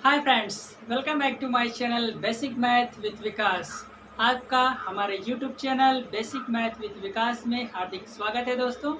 Hi friends, welcome back to my channel basic math with Vikas. आपका हमारे YouTube channel basic math with Vikas में हार्दिक स्वागत है दोस्तों।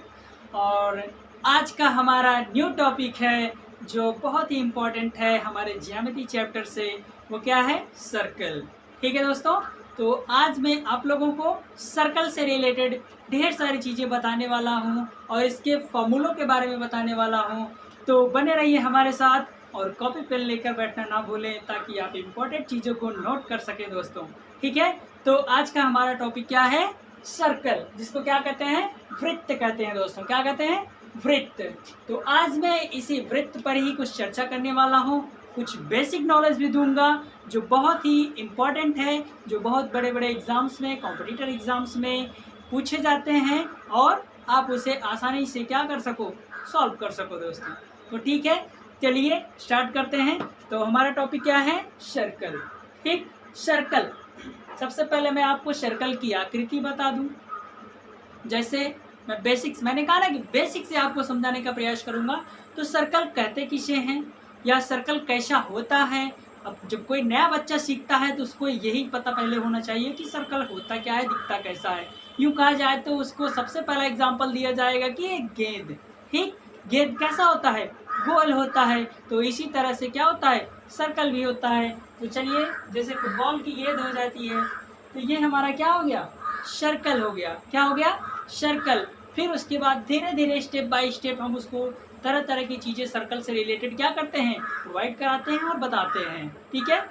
और आज का हमारा न्यू टॉपिक है जो बहुत ही इम्पोर्टेंट है हमारे ज्यामिति चैप्टर से। वो क्या है? सर्कल। ठीक है दोस्तों, तो आज मैं आप लोगों को सर्कल से रिलेटेड ढेर सारी चीज़ें बताने वाला हूँ और इसके फॉर्मूलों के बारे में बताने वाला हूँ। तो बने रहिए हमारे साथ और कॉपी पेन लेकर बैठना ना भूलें ताकि आप इम्पोर्टेंट चीज़ों को नोट कर सकें दोस्तों। ठीक है, तो आज का हमारा टॉपिक क्या है? सर्कल, जिसको क्या कहते हैं? वृत्त कहते हैं दोस्तों। क्या कहते हैं? वृत्त। तो आज मैं इसी वृत्त पर ही कुछ चर्चा करने वाला हूँ, कुछ बेसिक नॉलेज भी दूंगा जो बहुत ही इम्पोर्टेंट है, जो बहुत बड़े बड़े एग्जाम्स में, कॉम्पिटिटिव एग्जाम्स में पूछे जाते हैं और आप उसे आसानी से क्या कर सको? सॉल्व कर सको दोस्तों। तो ठीक है, चलिए स्टार्ट करते हैं। तो हमारा टॉपिक क्या है? सर्कल। ठीक, सर्कल। सबसे पहले मैं आपको सर्कल की आकृति बता दूं। जैसे मैंने कहा ना कि बेसिक से आपको समझाने का प्रयास करूंगा। तो सर्कल कहते किसे हैं या सर्कल कैसा होता है? अब जब कोई नया बच्चा सीखता है तो उसको यही पता पहले होना चाहिए कि सर्कल होता क्या है, दिखता कैसा है। यूँ कहा जाए तो उसको सबसे पहला एग्जाम्पल दिया जाएगा कि एक गेंद। ठीक, गेंद कैसा होता है? गोल होता है। तो इसी तरह से क्या होता है? सर्कल भी होता है। तो चलिए, जैसे फुटबॉल की गेंद हो जाती है तो ये हमारा क्या हो गया? सर्कल हो गया। क्या हो गया? सर्कल। फिर उसके बाद धीरे धीरे स्टेप बाय स्टेप हम उसको तरह तरह की चीज़ें सर्कल से रिलेटेड क्या करते हैं? प्रोवाइड कराते हैं और बताते हैं। ठीक है,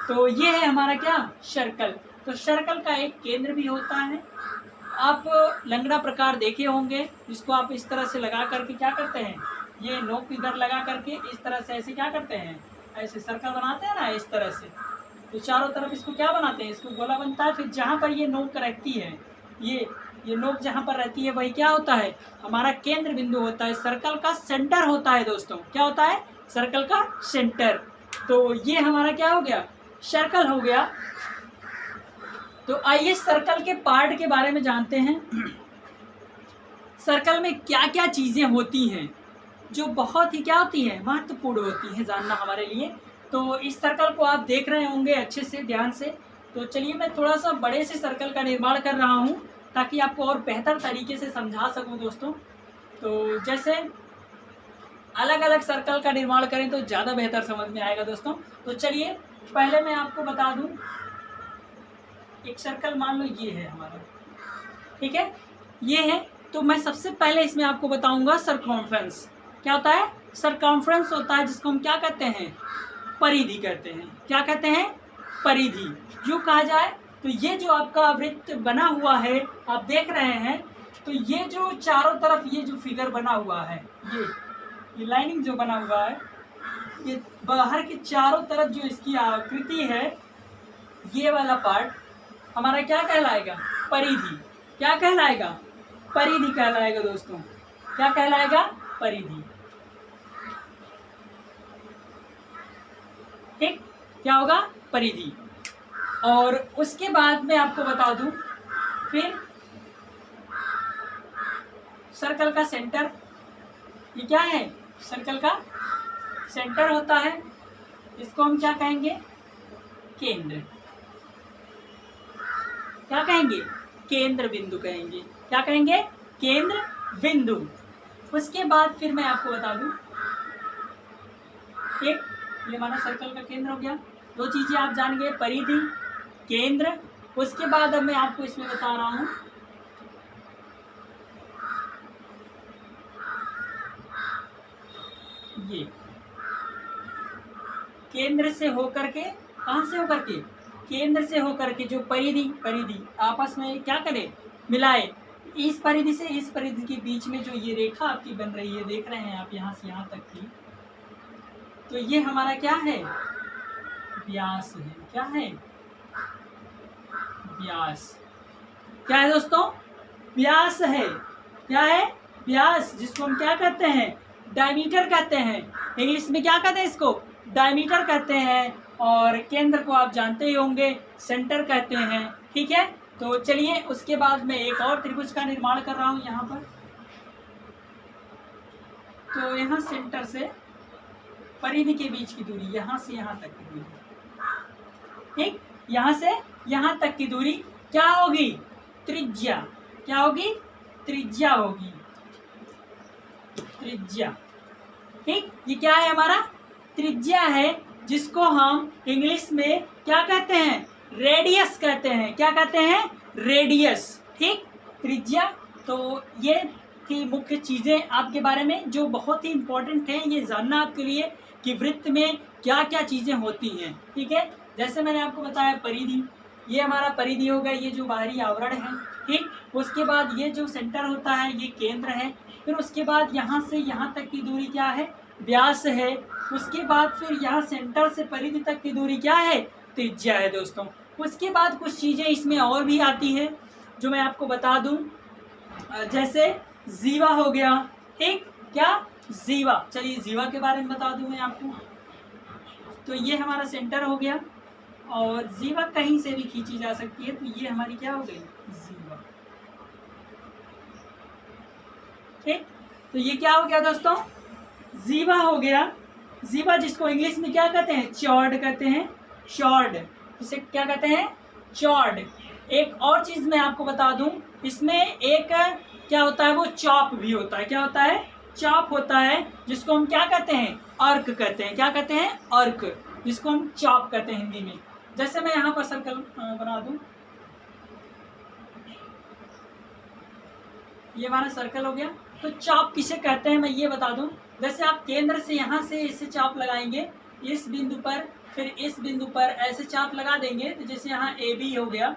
तो ये है हमारा क्या? सर्कल। तो सर्कल का एक केंद्र भी होता है। आप लंगड़ा प्रकार देखे होंगे जिसको आप इस तरह से लगा करके क्या करते हैं? ये नोक इधर लगा करके इस तरह से ऐसे क्या करते हैं? ऐसे सर्कल बनाते हैं ना, इस तरह से। तो चारों तरफ इसको क्या बनाते हैं? इसको गोला बनता है। फिर जहाँ पर ये नोक रहती है, ये नोक जहाँ पर रहती है वही क्या होता है? हमारा केंद्र बिंदु होता है। सर्कल का सेंटर होता है दोस्तों। क्या होता है? सर्कल का सेंटर। तो ये हमारा क्या हो गया? सर्कल हो गया। तो आइए सर्कल के पार्ट के बारे में जानते हैं। सर्कल में क्या क्या चीज़ें होती हैं जो बहुत ही क्या होती हैं? महत्वपूर्ण होती हैं जानना हमारे लिए। तो इस सर्कल को आप देख रहे होंगे अच्छे से, ध्यान से। तो चलिए मैं थोड़ा सा बड़े से सर्कल का निर्माण कर रहा हूँ ताकि आपको और बेहतर तरीके से समझा सकूँ दोस्तों। तो जैसे अलग अलग सर्कल का निर्माण करें तो ज़्यादा बेहतर समझ में आएगा दोस्तों। तो चलिए पहले मैं आपको बता दूँ, एक सर्कल मान लो ये है हमारा। ठीक है, ये है। तो मैं सबसे पहले इसमें आपको बताऊंगा सरकमफ्रेंस। क्या होता है? सरकमफ्रेंस होता है जिसको हम क्या कहते हैं? परिधि कहते हैं। क्या कहते हैं? परिधि। यूँ कहा जाए तो ये जो आपका वृत्त बना हुआ है आप देख रहे हैं, तो ये जो चारों तरफ ये जो फिगर बना हुआ है, ये लाइनिंग जो बना हुआ है, ये बाहर के चारों तरफ जो इसकी आकृति है, ये वाला पार्ट हमारा क्या कहलाएगा? परिधि। क्या कहलाएगा? परिधि कहलाएगा दोस्तों। क्या कहलाएगा? परिधि। ठीक, क्या होगा? परिधि। और उसके बाद मैं आपको बता दूं, फिर सर्कल का सेंटर। ये क्या है? सर्कल का सेंटर होता है। इसको हम क्या कहेंगे? केंद्र। क्या कहेंगे? केंद्र बिंदु कहेंगे। क्या कहेंगे? केंद्र बिंदु। उसके बाद फिर मैं आपको बता दूं, एक ये हमारा सर्कल का केंद्र हो गया। दो चीजें आप जान गए, परिधि, केंद्र। उसके बाद अब मैं आपको इसमें बता रहा हूं, ये केंद्र से होकर के, कहां से होकर के? केंद्र से होकर के जो परिधि आपस में क्या करे? मिलाए। इस परिधि से इस परिधि के बीच में जो ये रेखा आपकी बन रही है, देख रहे हैं आप यहाँ से यहाँ तक की, तो ये हमारा क्या है? व्यास है। क्या है? व्यास। क्या है दोस्तों? व्यास है। क्या है? व्यास, जिसको हम क्या कहते हैं? डायमीटर कहते हैं। इंग्लिश में क्या कहते हैं इसको? डायमीटर कहते हैं। और केंद्र को आप जानते ही होंगे, सेंटर कहते हैं। ठीक है, तो चलिए उसके बाद मैं एक और त्रिभुज का निर्माण कर रहा हूं यहाँ पर। तो यहाँ सेंटर से परिधि के बीच की दूरी, यहाँ से यहाँ तक की दूरी, ठीक, यहाँ से यहाँ तक की दूरी क्या होगी? त्रिज्या। क्या होगी? त्रिज्या होगी, त्रिज्या। ठीक, ये क्या है? हमारा त्रिज्या है, जिसको हम इंग्लिश में क्या कहते हैं? रेडियस कहते हैं। क्या कहते हैं? रेडियस। ठीक, त्रिज्या। तो ये थी मुख्य चीजें आपके बारे में जो बहुत ही इंपॉर्टेंट है ये जानना आपके लिए कि वृत्त में क्या क्या चीजें होती हैं। ठीक है, जैसे मैंने आपको बताया परिधि, ये हमारा परिधि हो गया, ये जो बाहरी आवरण है। ठीक, उसके बाद ये जो सेंटर होता है ये केंद्र है। फिर उसके बाद यहाँ से यहाँ तक की दूरी क्या है? व्यास है। उसके बाद फिर यहाँ सेंटर से परिधि तक की दूरी क्या है? त्रिज्या है दोस्तों। उसके बाद कुछ चीज़ें इसमें और भी आती है जो मैं आपको बता दूं, जैसे जीवा हो गया। ठीक, क्या? जीवा। चलिए जीवा के बारे में बता दूं मैं आपको। तो ये हमारा सेंटर हो गया और जीवा कहीं से भी खींची जा सकती है, तो ये हमारी क्या हो गई? जीवा। ठीक, तो ये क्या हो गया दोस्तों? जीवा हो गया। जीवा जिसको इंग्लिश में क्या कहते हैं? चॉर्ड कहते हैं। चॉर्ड, इसे क्या कहते हैं? चॉर्ड। एक और चीज मैं आपको बता दूं, इसमें एक क्या होता है? वो चॉप भी होता है। क्या होता है? चॉप होता है, जिसको हम क्या कहते हैं? अर्क कहते हैं। क्या कहते हैं? अर्क, जिसको हम चॉप कहते हैं हिंदी में। जैसे मैं यहाँ पर सर्कल बना दूं, ये हमारा सर्कल हो गया। तो चाप किसे कहते हैं मैं ये बता दूं, जैसे आप केंद्र से यहाँ से इसे चाप लगाएंगे इस बिंदु पर, फिर इस बिंदु पर ऐसे चाप लगा देंगे, तो जैसे यहाँ ए बी हो गया,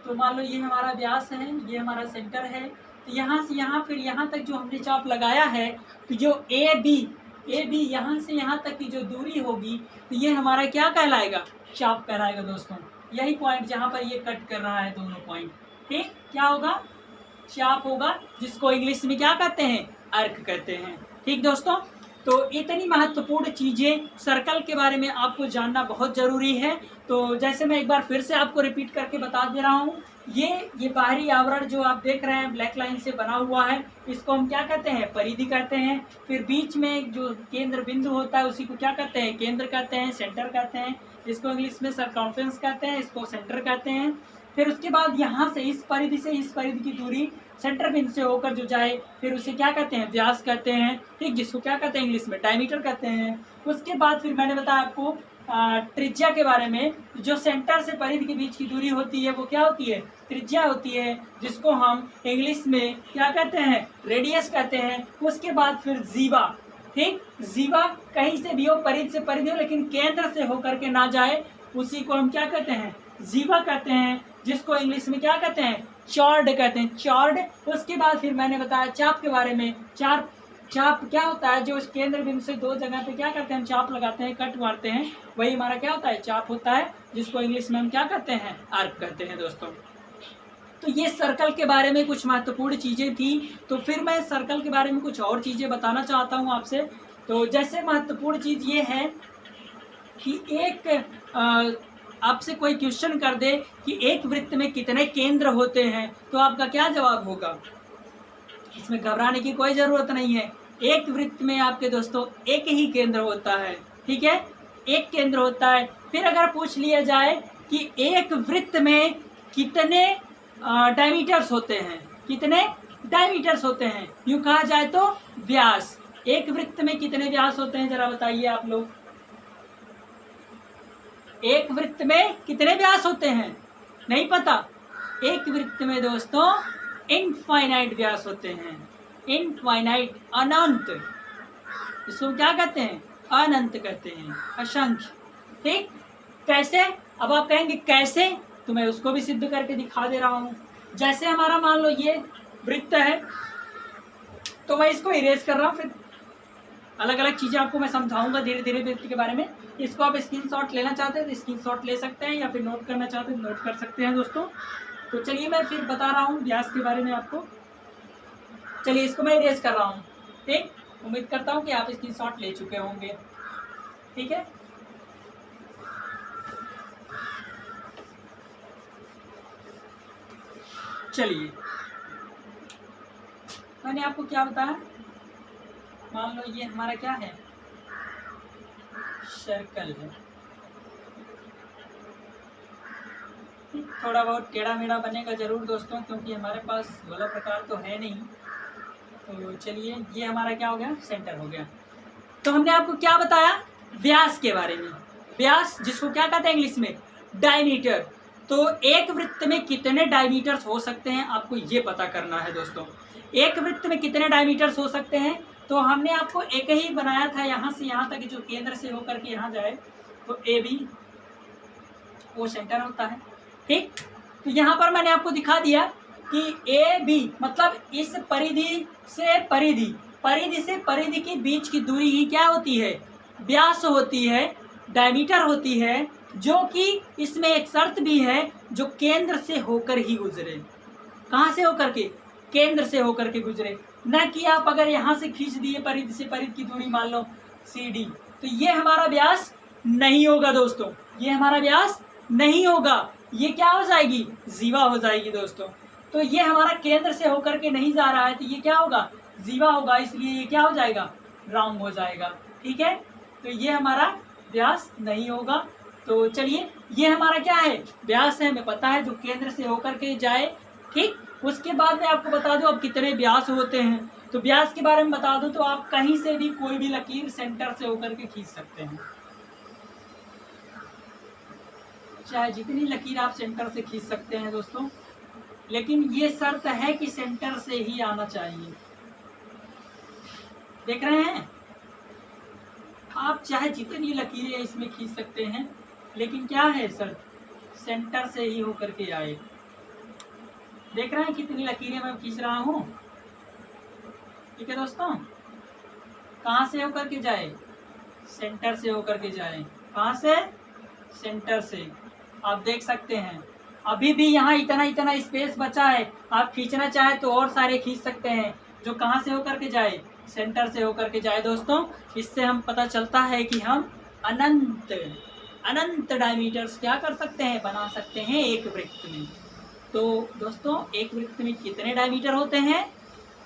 तो मान लो ये हमारा व्यास है, ये हमारा सेंटर है। तो यहाँ से यहाँ फिर यहाँ तक जो हमने चाप लगाया है, तो जो ए बी यहाँ से यहाँ तक की जो दूरी होगी, तो ये हमारा क्या कहलाएगा? चाप कहलाएगा दोस्तों। यही पॉइंट जहाँ पर ये कट कर रहा है दोनों पॉइंट, ठीक, क्या होगा? चाप होगा, जिसको इंग्लिश में क्या कहते हैं? अर्क कहते हैं। ठीक दोस्तों, तो इतनी महत्वपूर्ण चीजें सर्कल के बारे में आपको जानना बहुत जरूरी है। तो जैसे मैं एक बार फिर से आपको रिपीट करके बता दे रहा हूँ, ये बाहरी आवरण जो आप देख रहे हैं ब्लैक लाइन से बना हुआ है, इसको हम क्या कहते हैं? परिधि कहते हैं। फिर बीच में जो केंद्र बिंदु होता है उसी को क्या कहते हैं? केंद्र कहते हैं, सेंटर कहते हैं। इसको इंग्लिश में सरकमफ्रेंस कहते हैं, इसको सेंटर कहते हैं। फिर उसके बाद यहाँ से इस परिधि की दूरी सेंटर बिंदु से होकर जो जाए, फिर उसे क्या कहते हैं? व्यास कहते हैं। ठीक, जिसको क्या कहते हैं? इंग्लिश में डायमीटर कहते हैं। उसके बाद फिर मैंने बताया आपको त्रिज्या के बारे में, जो सेंटर से परिधि के बीच की दूरी होती है वो क्या होती है? त्रिज्या होती है, जिसको हम इंग्लिश में क्या कहते हैं? रेडियस कहते हैं। उसके बाद फिर जीवा। ठीक, जीवा कहीं से भी हो, परिधि से परिधि हो, लेकिन केंद्र से होकर के ना जाए, उसी को हम क्या कहते हैं? जीवा कहते हैं, जिसको इंग्लिश में क्या कहते हैं? चॉर्ड कहते हैं, चॉर्ड। उसके बाद फिर मैंने बताया चाप के बारे में। चाप क्या होता है? जो इस केंद्र बिंदु से दो जगह पे क्या करते हैं? हम चाप लगाते हैं, कट मारते हैं, वही हमारा क्या होता है? चाप होता है, जिसको इंग्लिश में हम क्या कहते हैं? आर्क कहते हैं दोस्तों। तो ये सर्कल के बारे में कुछ महत्वपूर्ण चीजें थी। तो फिर मैं सर्कल के बारे में कुछ और चीजें बताना चाहता हूँ आपसे। तो जैसे महत्वपूर्ण चीज ये है कि एक आपसे कोई क्वेश्चन कर दे कि एक वृत्त में कितने केंद्र होते हैं, तो आपका क्या जवाब होगा? इसमें घबराने की कोई जरूरत नहीं है। एक वृत्त में आपके दोस्तों एक ही केंद्र होता है। ठीक है, एक केंद्र होता है। फिर अगर पूछ लिया जाए कि एक वृत्त में कितने डायमीटर्स होते हैं, कितने डायमीटर्स होते हैं, यूं कहा जाए तो व्यास, एक वृत्त में कितने व्यास होते हैं, जरा बताइए आप लोग। एक वृत्त में कितने व्यास होते हैं? नहीं पता? एक वृत्त में दोस्तों इनफाइनाइट व्यास होते हैं। इनफाइनाइट, अनंत। इसको क्या कहते हैं? अनंत कहते हैं, असंख्य। ठीक, कैसे? अब आप कहेंगे कैसे, तो मैं उसको भी सिद्ध करके दिखा दे रहा हूं। जैसे हमारा मान लो ये वृत्त है, तो मैं इसको इरेज कर रहा हूं, फिर अलग अलग चीजें आपको मैं समझाऊंगा धीरे धीरे वृत्त के बारे में। इसको आप स्क्रीनशॉट लेना चाहते हैं तो स्क्रीनशॉट ले सकते हैं, या फिर नोट करना चाहते हैं तो नोट कर सकते हैं दोस्तों। तो चलिए मैं फिर बता रहा हूँ व्यास के बारे में आपको। चलिए इसको मैं इरेज कर रहा हूँ। ठीक, उम्मीद करता हूँ कि आप स्क्रीनशॉट ले चुके होंगे। ठीक है, चलिए मैंने आपको क्या बताया, मान लो ये हमारा क्या है? सर्कल है। थोड़ा बहुत टेढ़ा मेढ़ा बनेगा ज़रूर दोस्तों, क्योंकि हमारे पास गोला प्रकार तो है नहीं। तो चलिए, ये हमारा क्या हो गया, सेंटर हो गया। तो हमने आपको क्या बताया, व्यास के बारे में। व्यास जिसको क्या कहते हैं इंग्लिश में, डायमीटर। तो एक वृत्त में कितने डायमीटर्स हो सकते हैं आपको ये पता करना है दोस्तों। एक वृत्त में कितने डायमीटर्स हो सकते हैं, तो हमने आपको एक ही बनाया था, यहाँ से यहाँ तक जो केंद्र से होकर के यहाँ जाए, तो ए बी वो सेंटर होता है। ठीक, तो यहाँ पर मैंने आपको दिखा दिया कि ए बी मतलब इस परिधि से परिधि, परिधि से परिधि के बीच की दूरी ही क्या होती है, व्यास होती है, डायमीटर होती है, जो कि इसमें एक शर्त भी है, जो केंद्र से होकर ही गुजरे। कहाँ से होकर के, केंद्र से होकर के गुजरे। न कि आप अगर यहाँ से खींच दिए परिधि से परिधि की दूरी मान लो सी डी, तो ये हमारा व्यास नहीं होगा दोस्तों, ये हमारा व्यास नहीं होगा। ये क्या हो जाएगी, जीवा हो जाएगी दोस्तों। तो ये हमारा केंद्र से होकर के नहीं जा रहा है, तो ये क्या होगा, जीवा होगा, इसलिए ये क्या हो जाएगा, राउंड हो जाएगा। ठीक है, तो ये हमारा व्यास नहीं होगा। तो चलिए, ये हमारा क्या है, व्यास है, हमें पता है, जो केंद्र से होकर के जाए। ठीक, उसके बाद में आपको बता दूं अब कितने व्यास होते हैं। तो व्यास के बारे में बता दूं तो आप कहीं से भी कोई भी लकीर सेंटर से होकर के खींच सकते हैं, चाहे जितनी लकीर आप सेंटर से खींच सकते हैं दोस्तों, लेकिन ये शर्त है कि सेंटर से ही आना चाहिए। देख रहे हैं, आप चाहे जितनी लकीरें इसमें खींच सकते हैं, लेकिन क्या है शर्त, सेंटर से ही होकर के आए। देख रहे हैं कितनी लकीरें मैं खींच रहा हूँ। ठीक है दोस्तों, कहाँ से होकर के जाए, सेंटर से होकर के जाए। कहाँ से, सेंटर से। आप देख सकते हैं अभी भी यहाँ इतना इतना स्पेस बचा है, आप खींचना चाहे तो और सारे खींच सकते हैं, जो कहाँ से होकर के जाए, सेंटर से होकर के जाए दोस्तों। इससे हम पता चलता है कि हम अनंत अनंत डायमीटर्स क्या कर सकते हैं, बना सकते हैं एक वृत्त में। तो दोस्तों, एक वृत्त में कितने डायमीटर होते हैं,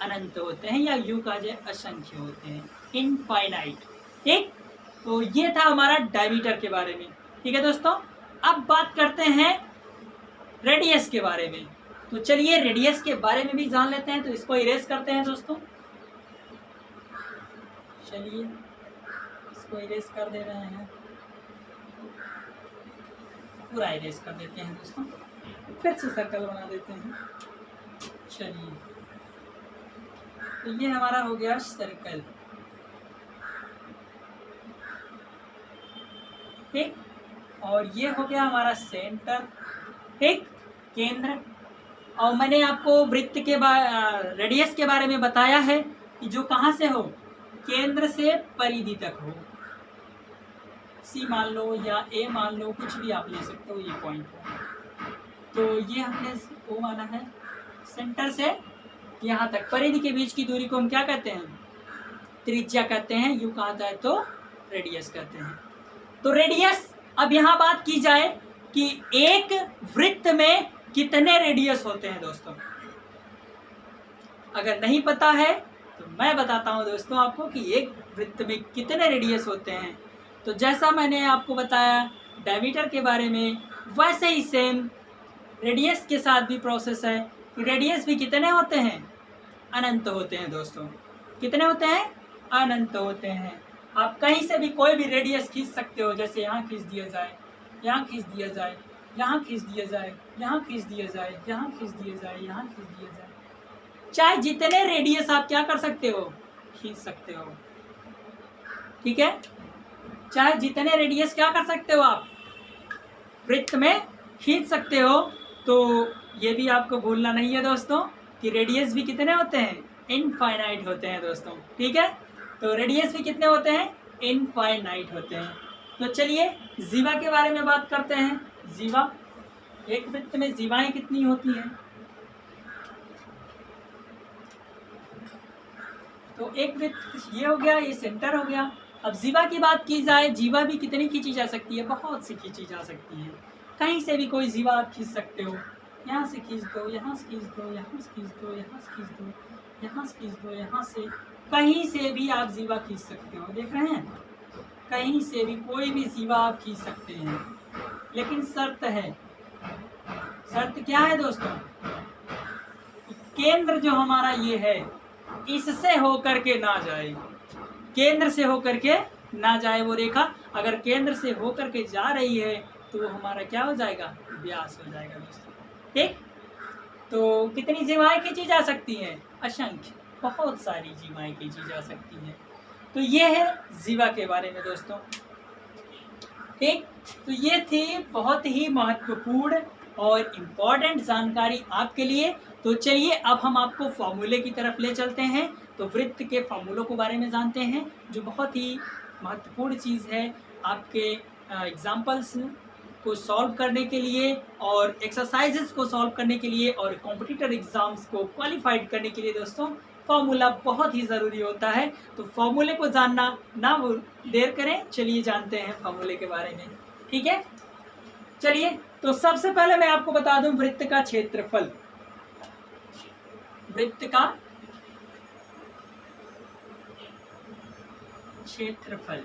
अनंत होते हैं, या यूं कहा जाए असंख्य होते हैं, इनफाइनाइट। ठीक, तो ये था हमारा डायमीटर के बारे में। ठीक है दोस्तों, अब बात करते हैं रेडियस के बारे में। तो चलिए रेडियस के बारे में भी जान लेते हैं। तो इसको इरेज करते हैं दोस्तों, चलिए इसको इरेज कर दे रहे हैं, पूरा इरेज कर देते हैं दोस्तों, फिर से सर्कल बना देते हैं। चलिए, तो ये हमारा हो गया सर्कल। ठीक, और ये हो गया हमारा सेंटर। ठीक, केंद्र। और मैंने आपको वृत्त के रेडियस के बारे में बताया है कि जो कहाँ से हो, केंद्र से परिधि तक हो। सी मान लो या ए मान लो, कुछ भी आप ले सकते हो, ये पॉइंट हो। तो ये हमने वो माना है, सेंटर से यहाँ तक परिधि के बीच की दूरी को हम क्या कहते हैं, त्रिज्या कहते हैं, यूँ कहा जाए तो रेडियस कहते हैं। तो रेडियस, अब यहाँ बात की जाए कि एक वृत्त में कितने रेडियस होते हैं दोस्तों। अगर नहीं पता है तो मैं बताता हूँ दोस्तों आपको कि एक वृत्त में कितने रेडियस होते हैं। तो जैसा मैंने आपको बताया डायमीटर के बारे में, वैसे ही सेम रेडियस के साथ भी प्रोसेस है। रेडियस भी कितने होते हैं, अनंत होते हैं दोस्तों। कितने होते हैं, अनंत होते हैं। आप कहीं से भी कोई भी रेडियस खींच सकते हो, जैसे यहाँ खींच दिया जाए, यहाँ खींच दिया जाए, यहाँ खींच दिया जाए, यहाँ खींच दिया जाए, यहाँ खींच दिया जाए, यहाँ खींच दिया जाए। चाहे जितने रेडियस आप क्या कर सकते हो, खींच सकते हो। ठीक है, चाहे जितने रेडियस क्या कर सकते हो आप वृत्त में खींच सकते हो। तो ये भी आपको भूलना नहीं है दोस्तों कि रेडियस भी कितने होते हैं, इनफाइनाइट होते हैं दोस्तों। ठीक है, तो रेडियस भी कितने होते हैं, इनफाइनाइट होते हैं। तो चलिए जीवा के बारे में बात करते हैं। जीवा, एक वृत्त में जीवाएं कितनी होती हैं। तो एक वृत्त ये हो गया, ये सेंटर हो गया। अब जीवा की बात की जाए, जीवा भी कितनी खींची जा सकती है, बहुत सी खींची जा सकती है। कहीं से भी कोई जीवा आप खींच सकते हो, यहाँ से खींच दो, यहाँ से खींच दो, यहाँ से खींच दो, यहाँ से खींच दो, यहाँ से खींच दो, यहाँ से, कहीं से भी आप जीवा खींच सकते हो। देख रहे हैं, कहीं से भी कोई भी जीवा आप खींच सकते हैं, लेकिन शर्त है। शर्त क्या है दोस्तों? केंद्र जो हमारा ये है, इससे होकर के ना जाए, केंद्र से होकर के ना जाए वो रेखा। अगर केंद्र से होकर के जा रही है तो वो हमारा क्या हो जाएगा? व्यास हो जाएगा दोस्तों। ठीक, तो कितनी जीवाएं खींची जा सकती हैं? असंख्य, बहुत सारी जीवाएं खींची जा सकती हैं। तो ये है जीवा के बारे में दोस्तों। ठीक, तो ये थी बहुत ही महत्वपूर्ण और इम्पॉर्टेंट जानकारी आपके लिए। तो चलिए अब हम आपको फॉर्मूले की तरफ ले चलते हैं। तो वृत्त के फॉर्मूलों के बारे में जानते हैं, जो बहुत ही महत्वपूर्ण चीज़ है आपके एग्जाम्पल्स को सॉल्व करने के लिए और एक्सरसाइजेस को सॉल्व करने के लिए और कॉम्पिटिटर एग्जाम्स को क्वालिफाइड करने के लिए दोस्तों फॉर्मूला बहुत ही ज़रूरी होता है। तो फॉर्मूले को जानना ना देर करें, चलिए जानते हैं फॉर्मूले के बारे में। ठीक है, चलिए। तो सबसे पहले मैं आपको बता दूं वृत्त का क्षेत्रफल। वृत्त का क्षेत्रफल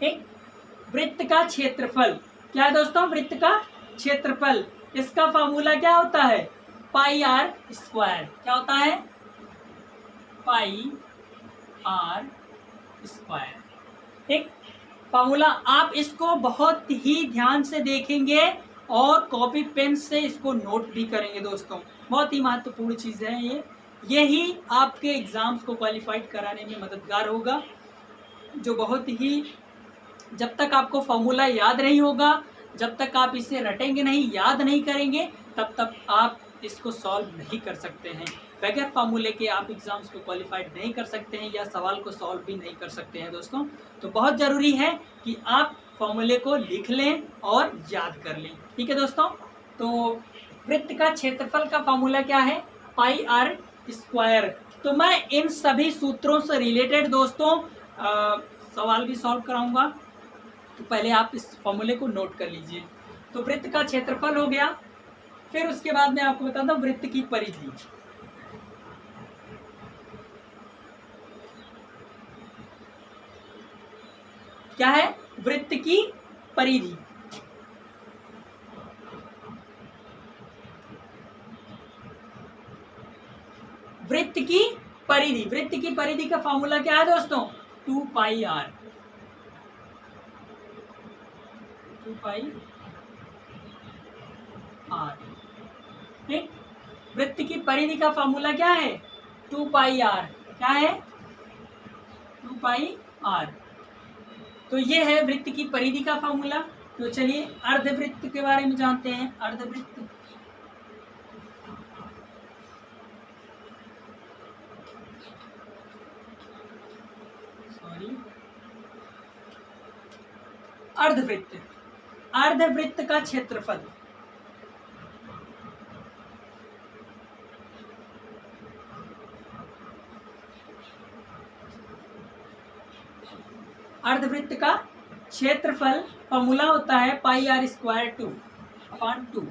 ठीक, वृत्त का क्षेत्रफल क्या है दोस्तों? वृत्त का क्षेत्रफल, इसका फॉर्मूला क्या होता है? Pi r square. क्या होता है? Pi r square. ठीक, फॉर्मूला आप इसको बहुत ही ध्यान से देखेंगे और कॉपी पेन से इसको नोट भी करेंगे दोस्तों। बहुत ही महत्वपूर्ण चीज़ है ये, यही आपके एग्जाम्स को क्वालिफाइड कराने में मददगार होगा। जो बहुत ही, जब तक आपको फॉर्मूला याद नहीं होगा, जब तक आप इसे रटेंगे नहीं, याद नहीं करेंगे, तब तक आप इसको सॉल्व नहीं कर सकते हैं। बगैर फार्मूले के आप एग्जाम्स को क्वालिफाइड नहीं कर सकते हैं या सवाल को सॉल्व भी नहीं कर सकते हैं दोस्तों। तो बहुत ज़रूरी है कि आप फॉर्मूले को लिख लें और याद कर लें। ठीक है दोस्तों, तो वृत्त का क्षेत्रफल का फॉर्मूला क्या है? Pi r square. तो मैं इन सभी सूत्रों से रिलेटेड दोस्तों सवाल भी सॉल्व कराऊंगा, तो पहले आप इस फॉर्मूले को नोट कर लीजिए। तो वृत्त का क्षेत्रफल हो गया, फिर उसके बाद मैं आपको बताता हूँ वृत्त की परिधि। क्या है? वृत्त की परिधि। वृत्त की परिधि, वृत्त की परिधि का फॉर्मूला क्या है दोस्तों? 2 पाई आर। 2 pi are. ठीक, वृत्त की परिधि का फॉर्मूला क्या है? 2 पाई आर। क्या है? 2 पाई आर। तो ये है वृत्त की परिधि का फॉर्मूला। तो चलिए अर्धवृत्त के बारे में जानते हैं। अर्धवृत्त, सॉरी, अर्धवृत्त, अर्धवृत्त का क्षेत्रफल। अर्धवृत्त का क्षेत्रफल फॉर्मूला होता है pi r square 2/2।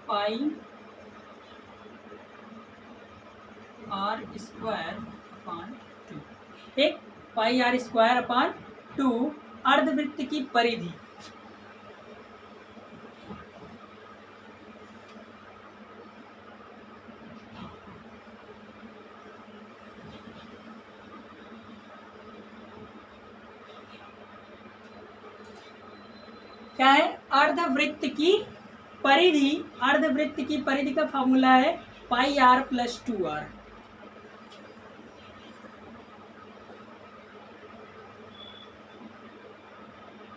Pi r square upon 2। ठीक, पाई आर स्क्वायर अपॉन 2 अर्धवृत्त की परिधि। क्या है? अर्धवृत्त की परिधि। अर्धवृत्त की परिधि का फॉर्मूला है pi r plus 2r।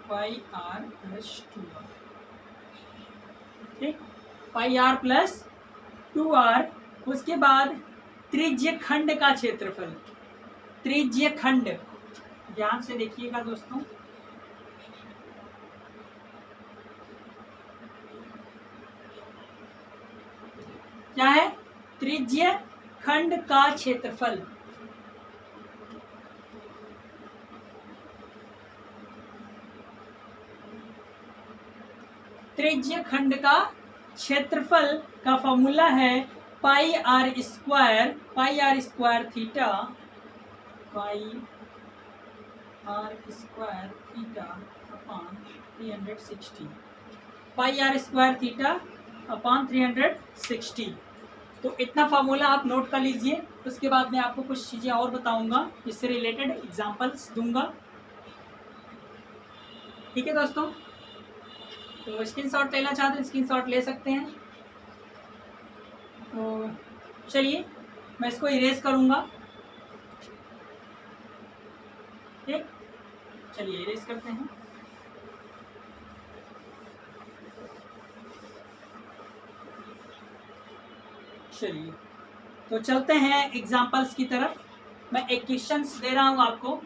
Pi r plus 2r। ठीक, पाई आर प्लस 2r। उसके बाद त्रिज्य खंड का क्षेत्रफल। त्रिज्य खंड, ध्यान से देखिएगा दोस्तों। क्या है? त्रिज्य खंड का क्षेत्रफल। त्रिज्य खंड का क्षेत्रफल का फॉर्मूला है pi r square theta, pi r square theta upon 360, pi r square theta upon 360। तो इतना फार्मूला आप नोट कर लीजिए। उसके बाद मैं आपको कुछ चीज़ें और बताऊंगा, इससे रिलेटेड एग्जांपल्स दूंगा। ठीक है दोस्तों, तो स्क्रीनशॉट लेना चाहते हैं स्क्रीनशॉट ले सकते हैं। तो चलिए मैं इसको इरेज करूंगा। ठीक, चलिए इरेज करते हैं। चलिए तो चलते हैं एग्जांपल्स की तरफ। मैं एक क्वेश्चंस दे रहा हूं आपको।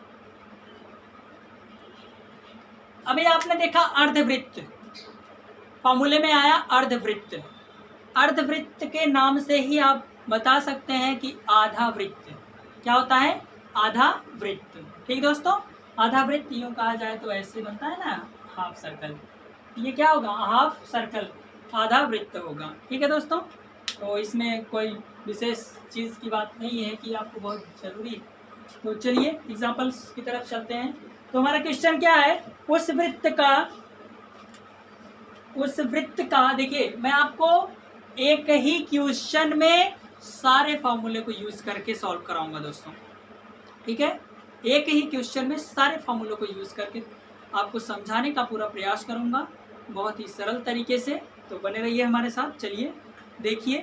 अभी आपने देखा अर्धवृत्त, फॉर्मूले में आया अर्धवृत्त। अर्धवृत्त के नाम से ही आप बता सकते हैं कि आधा वृत्त क्या होता है, आधा वृत्त। ठीक दोस्तों, आधा वृत्त यूं कहा जाए तो ऐसे बनता है ना, हाफ सर्कल। ये क्या होगा, हाफ सर्कल, आधा वृत्त होगा। ठीक है दोस्तों, तो इसमें कोई विशेष चीज़ की बात नहीं है कि आपको बहुत ज़रूरी है। तो चलिए एग्जाम्पल्स की तरफ चलते हैं। तो हमारा क्वेश्चन क्या है, उस वृत्त का देखिए, मैं आपको एक ही क्वेश्चन में सारे फॉर्मूले को यूज करके सॉल्व कराऊंगा दोस्तों। ठीक है, एक ही क्वेश्चन में सारे फॉर्मूलों को यूज करके आपको समझाने का पूरा प्रयास करूंगा, बहुत ही सरल तरीके से। तो बने रहिए हमारे साथ। चलिए देखिए,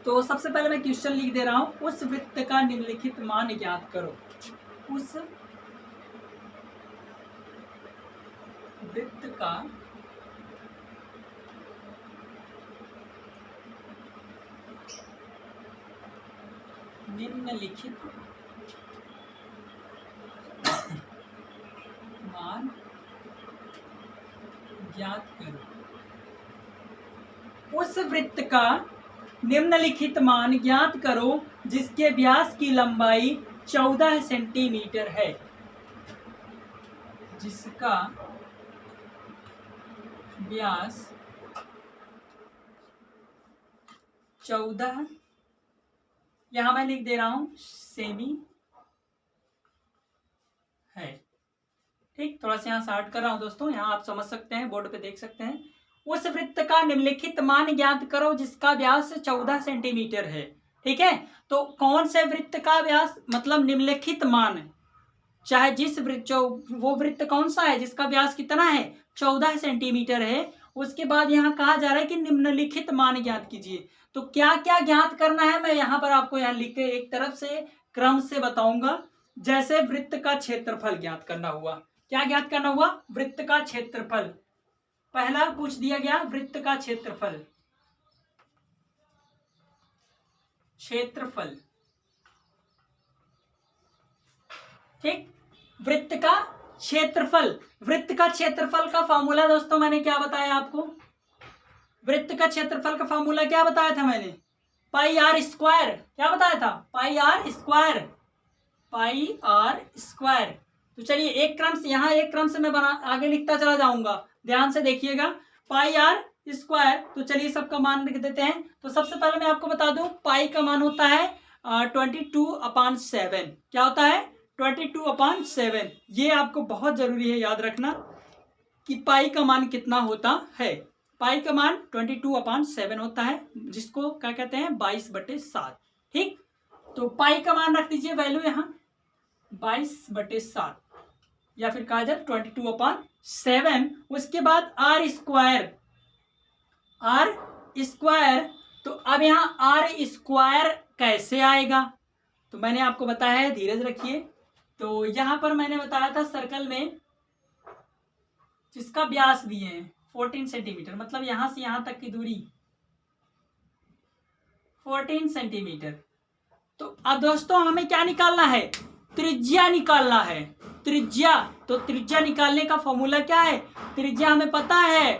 तो सबसे पहले मैं क्वेश्चन लिख दे रहा हूं, उस वृत्त का निम्नलिखित मान ज्ञात करो। उस वृत्त का निम्नलिखित मान ज्ञात करो। उस वृत्त का निम्नलिखित मान ज्ञात करो जिसके व्यास की लंबाई 14 सेंटीमीटर है। जिसका व्यास 14, यहां मैं लिख दे रहा हूं सेमी है। ठीक, थोड़ा सा यहाँ शार्ट कर रहा हूं दोस्तों, यहाँ आप समझ सकते हैं, बोर्ड पे देख सकते हैं। उस वृत्त का निम्नलिखित मान ज्ञात करो जिसका व्यास 14 सेंटीमीटर है। ठीक है, तो कौन से वृत्त का व्यास, मतलब निम्नलिखित मान, चाहे जिस वृत्त, वो वृत्त कौन सा है जिसका व्यास कितना है, 14 सेंटीमीटर है। उसके बाद यहाँ कहा जा रहा है कि निम्नलिखित मान ज्ञात कीजिए। तो क्या क्या ज्ञात करना है, मैं यहाँ पर आपको यहाँ लिख के एक तरफ से क्रम से बताऊंगा। जैसे वृत्त का क्षेत्रफल ज्ञात करना हुआ, क्या ज्ञात करना हुआ, वृत्त का क्षेत्रफल। पहला पूछ दिया गया वृत्त का क्षेत्रफल, क्षेत्रफल। ठीक, वृत्त का क्षेत्रफल, वृत्त का क्षेत्रफल का फॉर्मूला दोस्तों मैंने क्या बताया आपको, वृत्त का क्षेत्रफल का फॉर्मूला क्या बताया था मैंने, पाई आर स्क्वायर। क्या बताया था, pi r square, pi r square. तो चलिए एक क्रम से, यहाँ एक क्रम से मैं बना आगे लिखता चला जाऊंगा, ध्यान से देखिएगा। पाई आर स्क्वायर, तो चलिए सबका मान लिख देते हैं। तो सबसे पहले मैं आपको बता दूं, पाई का मान होता है 22/7। क्या होता है, 22/7। ये आपको बहुत जरूरी है याद रखना कि पाई का मान कितना होता है। पाई का मान 22/7 होता है, जिसको क्या कहते हैं, 22/7। ठीक, तो पाई का मान रख दीजिए वैल्यू यहाँ 22/7, या फिर कहा जाए 22/7। उसके बाद आर स्क्वायर, आर स्क्वायर। तो अब यहाँ आर स्क्वायर कैसे आएगा, तो मैंने आपको बताया है, धीरज रखिए। तो यहाँ पर मैंने बताया था सर्कल में जिसका व्यास दिए हैं 14 सेंटीमीटर, मतलब यहां से यहां तक की दूरी 14 सेंटीमीटर। तो अब दोस्तों हमें क्या निकालना है, त्रिज्या निकालना है, त्रिज्या। तो त्रिज्या निकालने का फॉर्मूला क्या है, त्रिज्या हमें पता है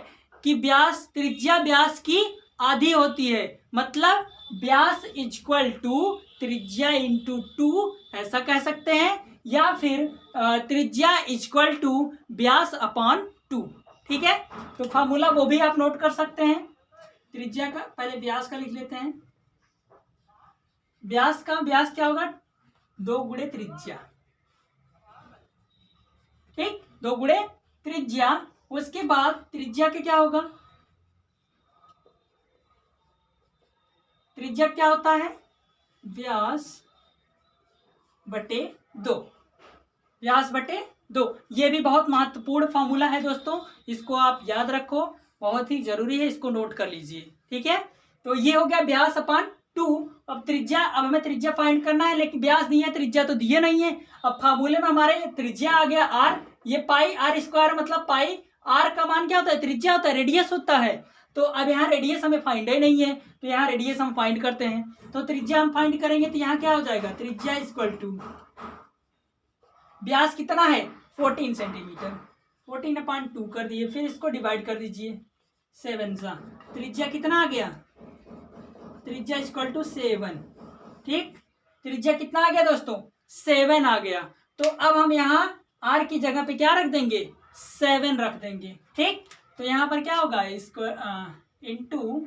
कि व्यास, त्रिज्या व्यास की आधी होती है, मतलब व्यास इक्वल टू त्रिज्या इंटू 2, ऐसा कह सकते हैं, या फिर त्रिज्या इक्वल टू व्यास अपॉन 2। ठीक है, तो फॉर्मूला वो भी आप नोट कर सकते हैं। त्रिज्या का, पहले व्यास का लिख लेते हैं, व्यास क्या होगा, 2 गुणे त्रिज्या, ठीक, 2 गुणे त्रिज्या। उसके बाद त्रिज्या के क्या होगा, त्रिज्या क्या होता है, व्यास बटे 2, व्यास बटे 2। ये भी बहुत महत्वपूर्ण फॉर्मूला है दोस्तों, इसको आप याद रखो, बहुत ही जरूरी है, इसको नोट कर लीजिए, ठीक है। तो ये हो गया व्यास अपान 2। अब त्रिज्या, अब हमें त्रिज्या फाइंड करना है, लेकिन व्यास नहीं है, त्रिज्या तो दिए नहीं है। अब फार्मूले में हमारे त्रिज्या आ गया r, ये पाई r स्क्वायर, मतलब पाई r का मान क्या होता है, त्रिज्या होता है, रेडियस होता है। तो अब यहाँ रेडियस हमें फाइंड ही नहीं है, तो यहाँ रेडियस हम फाइंड करते हैं। तो त्रिज्या हम फाइंड करेंगे, तो यहाँ क्या हो जाएगा, त्रिज्या इक्वल टू, व्यास कितना है 14 सेंटीमीटर, 14/2 कर दिए, फिर इसको डिवाइड कर दीजिए 7 सा, त्रिज्या कितना आ गया, त्रिज्या इक्वल टू 7, ठीक, त्रिज्या कितना आ गया दोस्तों, 7 आ गया। तो अब हम यहाँ r की जगह पे क्या रख देंगे, 7 रख देंगे, ठीक। तो यहाँ पर क्या होगा, इसको इंटू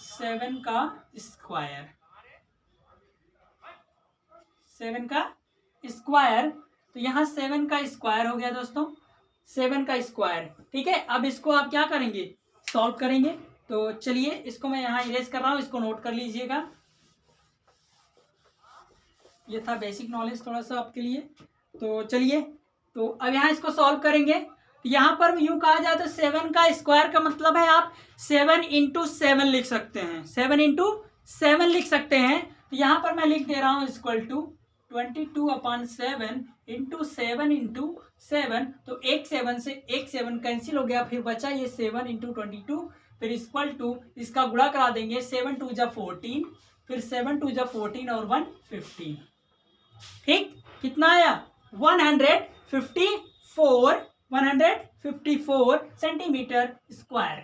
7 का स्क्वायर, 7 का स्क्वायर, तो यहाँ 7 का स्क्वायर हो गया दोस्तों, 7 का स्क्वायर, ठीक है। अब इसको आप क्या करेंगे, सॉल्व करेंगे। तो चलिए इसको मैं यहाँ इरेज कर रहा हूँ, इसको नोट कर लीजिएगा। ये था बेसिक नॉलेज थोड़ा सा आपके लिए। तो चलिए, तो अब यहाँ इसको सॉल्व करेंगे। तो यहाँ पर यूं कहा जाए तो 7 का स्क्वायर का मतलब है आप 7 इंटू 7 लिख सकते हैं, 7 इंटू 7 लिख सकते हैं। तो यहाँ पर मैं लिख दे रहा हूँ इक्वल टू 22/7 इंटू 7 इंटू 7। तो एक 7 से एक 7 कैंसिल हो गया, फिर बचा ये 7 इंटू 22, फिर इक्वल टू इसका गुणा करा देंगे, 7 2 जा 14, फिर 7 2 जा 14 और 1 15, ठीक, कितना आया 154 सेंटीमीटर स्क्वायर,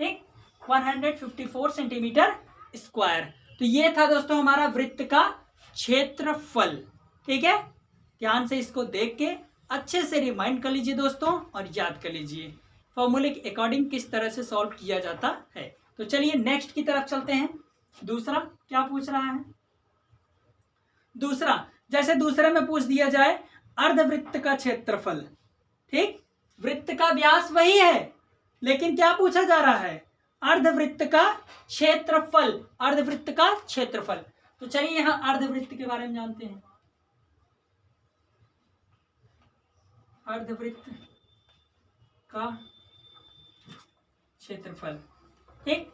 ठीक, 154 सेंटीमीटर स्क्वायर। तो ये था दोस्तों हमारा वृत्त का क्षेत्रफल, ठीक है। ध्यान से इसको देख के अच्छे से रिमाइंड कर लीजिए दोस्तों, और याद कर लीजिए फॉर्मूले के अकॉर्डिंग किस तरह से सॉल्व किया जाता है। तो चलिए नेक्स्ट की तरफ चलते हैं। दूसरा क्या पूछ रहा है, दूसरा, जैसे दूसरे में पूछ दिया जाए अर्धवृत्त का क्षेत्रफल, ठीक, वृत्त का व्यास वही है, लेकिन क्या पूछा जा रहा है, अर्धवृत्त का क्षेत्रफल, अर्धवृत्त का क्षेत्रफल। तो चलिए यहां अर्धवृत्त के बारे में जानते हैं। अर्धवृत्त का क्षेत्रफल, ठीक,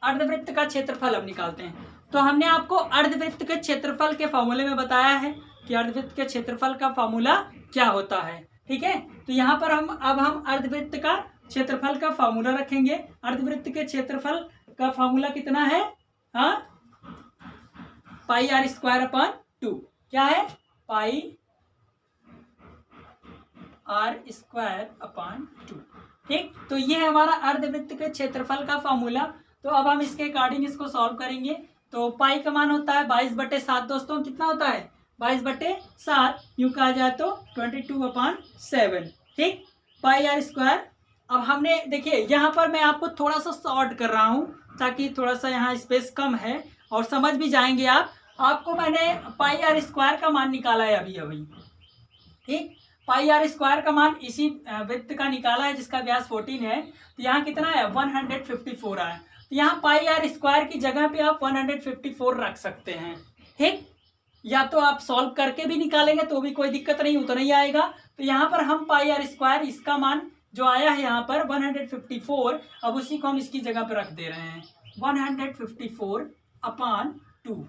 अर्धवृत्त का क्षेत्रफल अब निकालते हैं। तो हमने आपको अर्धवृत्त के क्षेत्रफल के फॉर्मूले में बताया है कि अर्धवृत्त के क्षेत्रफल का फॉर्मूला क्या होता है, ठीक है। तो यहाँ पर हम अर्धवृत्त का क्षेत्रफल का फॉर्मूला रखेंगे। अर्धवृत्त के क्षेत्रफल का फॉर्मूला कितना है, हाँ, पाई r स्क्वायर अपॉन 2, क्या है, पाई r स्क्वायर अपॉन 2, ठीक। तो ये है हमारा अर्धवृत्त के क्षेत्रफल का फॉर्मूला। तो अब हम इसके अकॉर्डिंग इसको सॉल्व करेंगे। तो पाई का मान होता है 22/7 दोस्तों, कितना होता है 22/7, यूं कहा जाए तो 22/7, ठीक, पाई r स्क्वायर। अब हमने देखिए यहाँ पर मैं आपको थोड़ा सा शॉर्ट कर रहा हूँ ताकि थोड़ा सा यहाँ स्पेस कम है और समझ भी जाएंगे आप। आपको मैंने पाई r स्क्वायर का मान निकाला है अभी, ठीक, पाई r स्क्वायर का मान इसी वृत्त का निकाला है जिसका व्यास 14 है। तो यहाँ कितना है 154 आया। तो यहाँ पाई r स्क्वायर की जगह पे आप 154 रख सकते हैं, ठीक, या तो आप सॉल्व करके भी निकालेंगे तो भी कोई दिक्कत नहीं, उतना ही आएगा। तो यहाँ पर हम पाई r स्क्वायर, इसका मान जो आया है यहाँ पर 154, अब उसी को हम इसकी जगह पर रख दे रहे हैं 154/2,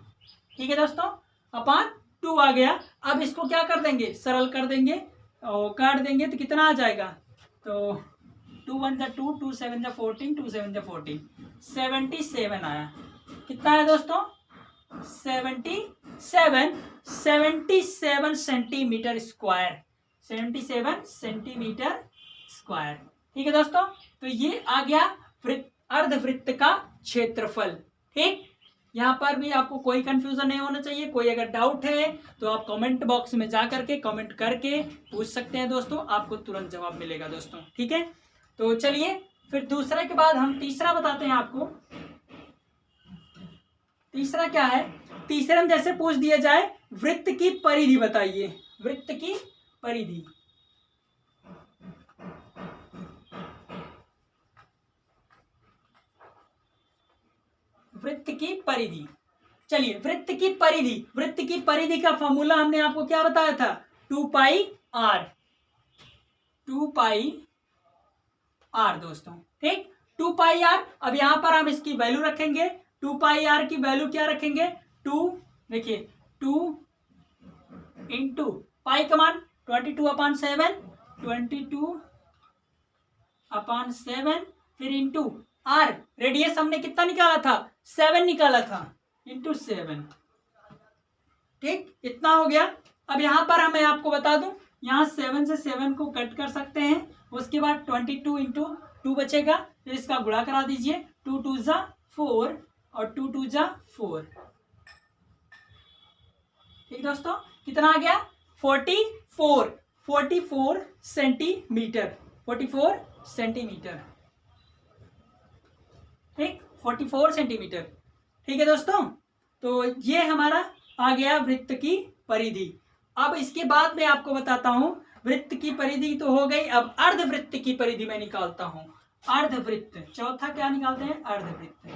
ठीक है दोस्तों, अपॉन 2 आ गया। अब इसको क्या कर देंगे, सरल कर देंगे और काट देंगे तो कितना आ जाएगा, तो 2 1 जा 2, 2 7 जा 14, 2 7 जा 14, 77 आया। कितना है दोस्तों 77 सेंटीमीटर स्क्वायर, 77 सेंटीमीटर स्क्वायर, ठीक है दोस्तों। तो ये आ गया अर्धवृत्त का क्षेत्रफल, ठीक। यहाँ पर भी आपको कोई कंफ्यूजन नहीं होना चाहिए। कोई अगर डाउट है तो आप कमेंट बॉक्स में जा करके कमेंट करके पूछ सकते हैं दोस्तों, आपको तुरंत जवाब मिलेगा दोस्तों, ठीक है। तो चलिए फिर दूसरे के बाद हम तीसरा बताते हैं आपको। तीसरा क्या है, तीसरे में जैसे पूछ दिया जाए वृत्त की परिधि बताइए, वृत्त की परिधि। वृत्त की परिधि, चलिए वृत्त की परिधि, वृत्त की परिधि का फॉर्मूला हमने आपको क्या बताया था, 2 पाई आर, 2 पाई आर दोस्तों, ठीक, 2 पाई आर। अब यहां पर हम इसकी वैल्यू रखेंगे, 2 पाई आर की वैल्यू क्या रखेंगे, 2, देखिए 2 इंटू पाई का मान 22/7, 22/7, फिर इंटू आर, रेडियस हमने कितना निकाला था, 7 निकाला था, इंटू 7, ठीक, इतना हो गया। अब यहां पर मैं आपको बता दूं, यहाँ 7 से 7 को कट कर सकते हैं, उसके बाद 22 इंटू 2 बचेगा, फिर इसका गुणा करा दीजिए, 2 2 जा 4 और 2 2 जा 4, ठीक दोस्तों, कितना आ गया, 44 सेंटीमीटर, 44 सेंटीमीटर, ठीक, 44 सेंटीमीटर, ठीक है दोस्तों। तो ये हमारा आ गया वृत्त की परिधि। अब इसके बाद मैं आपको बताता हूं, वृत्त की परिधि तो हो गई, अब अर्धवृत्त की परिधि मैं निकालता हूं, अर्धवृत्त, चौथा क्या निकालते हैं, अर्धवृत्त,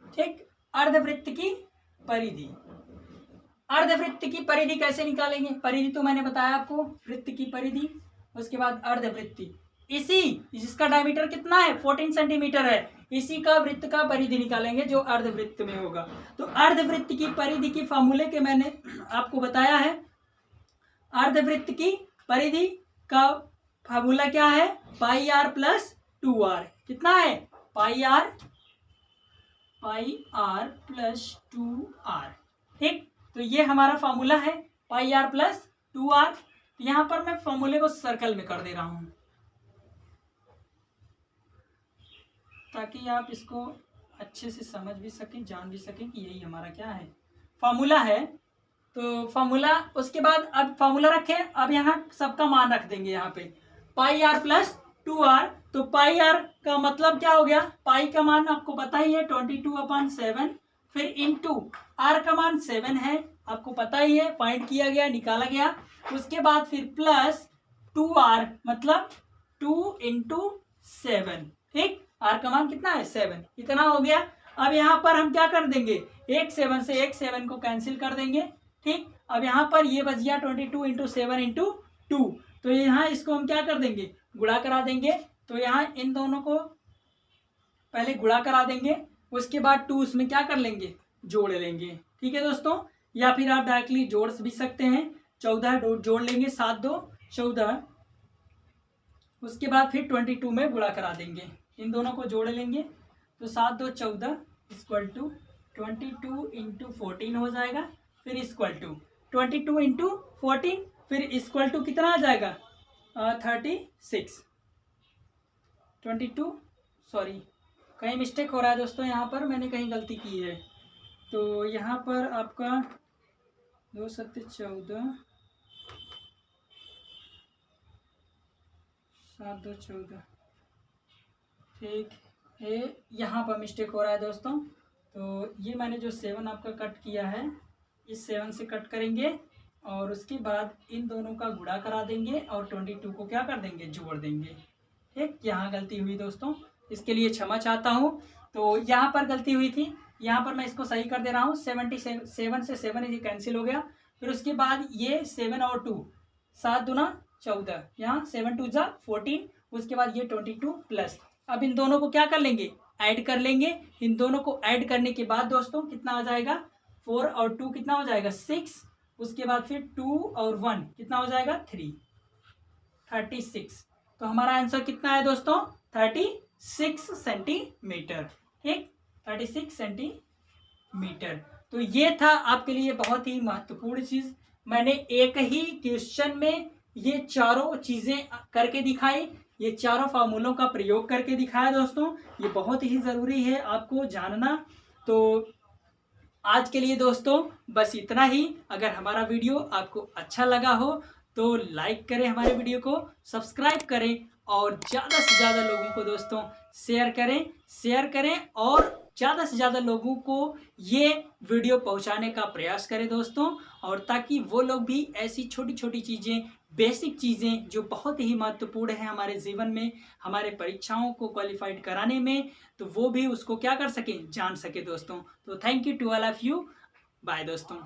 ठीक, अर्धवृत्त की परिधि। अर्धवृत्त की परिधि कैसे निकालेंगे, परिधि तो मैंने बताया आपको, वृत्त की परिधि, उसके बाद अर्धवृत्ति, इसी जिसका डायमीटर कितना है 14 सेंटीमीटर है, इसी का वृत्त का परिधि निकालेंगे जो अर्धवृत्त में होगा। तो अर्धवृत्त की परिधि की फॉर्मूले के मैंने आपको बताया है, अर्धवृत्त की परिधि का फॉर्मूला क्या है, पाई आर प्लस 2r, कितना है, पाई आर प्लस 2r, ठीक, तो ये हमारा फॉर्मूला है, पाई आर प्लस 2r। यहां पर मैं फॉर्मूले को सर्कल में कर दे रहा हूं ताकि आप इसको अच्छे से समझ भी सकें, जान भी सकें कि यही हमारा क्या है, फॉर्मूला है। तो फॉर्मूला, उसके बाद अब फॉर्मूला रखें, अब यहाँ सबका मान रख देंगे, यहाँ पे पाई आर प्लस 2r, तो पाई आर का मतलब क्या हो गया, पाई का मान आपको पता ही है 22/7, फिर इंटू आर का मान 7 है, आपको पता ही है, फाइंड किया गया, निकाला गया, उसके बाद फिर प्लस 2r मतलब 2 इंटू 7, ठीक, आर का मान कितना है 7, इतना हो गया। अब यहाँ पर हम क्या कर देंगे, एक 7 से एक 7 को कैंसिल कर देंगे, ठीक, अब यहाँ पर ये बच गया 22 इंटू 7 इंटू 2, तो यहाँ इसको हम क्या कर देंगे, गुणा करा देंगे, तो यहाँ इन दोनों को पहले गुणा करा देंगे, उसके बाद 2 उसमें क्या कर लेंगे, जोड़ लेंगे, ठीक है दोस्तों, या फिर आप डायरेक्टली जोड़ भी सकते हैं, 14 जोड़ लेंगे, 7 2 14, उसके बाद फिर 22 में गुणा करा देंगे, इन दोनों को जोड़ लेंगे, तो 7 2 14 इक्वल टू 22 इंटू 14 हो जाएगा, फिर इक्वल टू 22 इंटू 14, फिर इक्वल टू कितना आ जाएगा 36, 22, सॉरी कहीं मिस्टेक हो रहा है दोस्तों, यहाँ पर मैंने कहीं गलती की है, तो यहाँ पर आपका 2 7 14, 7 2 14, ठीक है, यहाँ पर मिस्टेक हो रहा है दोस्तों, तो ये मैंने जो 7 आपका कट किया है, इस 7 से कट करेंगे और उसके बाद इन दोनों का गुणा करा देंगे और 22 को क्या कर देंगे, जोड़ देंगे, ठीक, यहाँ गलती हुई दोस्तों, इसके लिए क्षमा चाहता हूँ। तो यहाँ पर गलती हुई थी, यहाँ पर मैं इसको सही कर दे रहा हूँ, 77 से 7 ये कैंसिल हो गया, फिर उसके बाद ये 7 और 2 7 दूना 14, यहाँ 7 2 जा 14, उसके बाद ये 22 प्लस, अब इन दोनों को क्या कर लेंगे, ऐड कर लेंगे, इन दोनों को ऐड करने के बाद दोस्तों कितना आ जाएगा, 4 और 2 कितना हो जाएगा 6, उसके बाद फिर 2 और 1 कितना हो जाएगा 3, 36, तो हमारा आंसर कितना है दोस्तों 36 सेंटीमीटर, ठीक, 36 सेंटीमीटर। तो ये था आपके लिए बहुत ही महत्वपूर्ण चीज, मैंने एक ही क्वेश्चन में ये चारों चीजें करके दिखाई, ये चारों फार्मूलों का प्रयोग करके दिखाया दोस्तों, ये बहुत ही जरूरी है आपको जानना। तो आज के लिए दोस्तों बस इतना ही। अगर हमारा वीडियो आपको अच्छा लगा हो तो लाइक करें हमारे वीडियो को, सब्सक्राइब करें और ज़्यादा से ज़्यादा लोगों को दोस्तों शेयर करें और ज़्यादा से ज़्यादा लोगों को ये वीडियो पहुंचाने का प्रयास करें दोस्तों। और ताकि वो लोग भी ऐसी छोटी छोटी चीज़ें, बेसिक चीज़ें जो बहुत ही महत्वपूर्ण है हमारे जीवन में, हमारे परीक्षाओं को क्वालिफाइड कराने में, तो वो भी उसको क्या कर सकें, जान सके दोस्तों। तो thank you to all of you. Bye दोस्तों।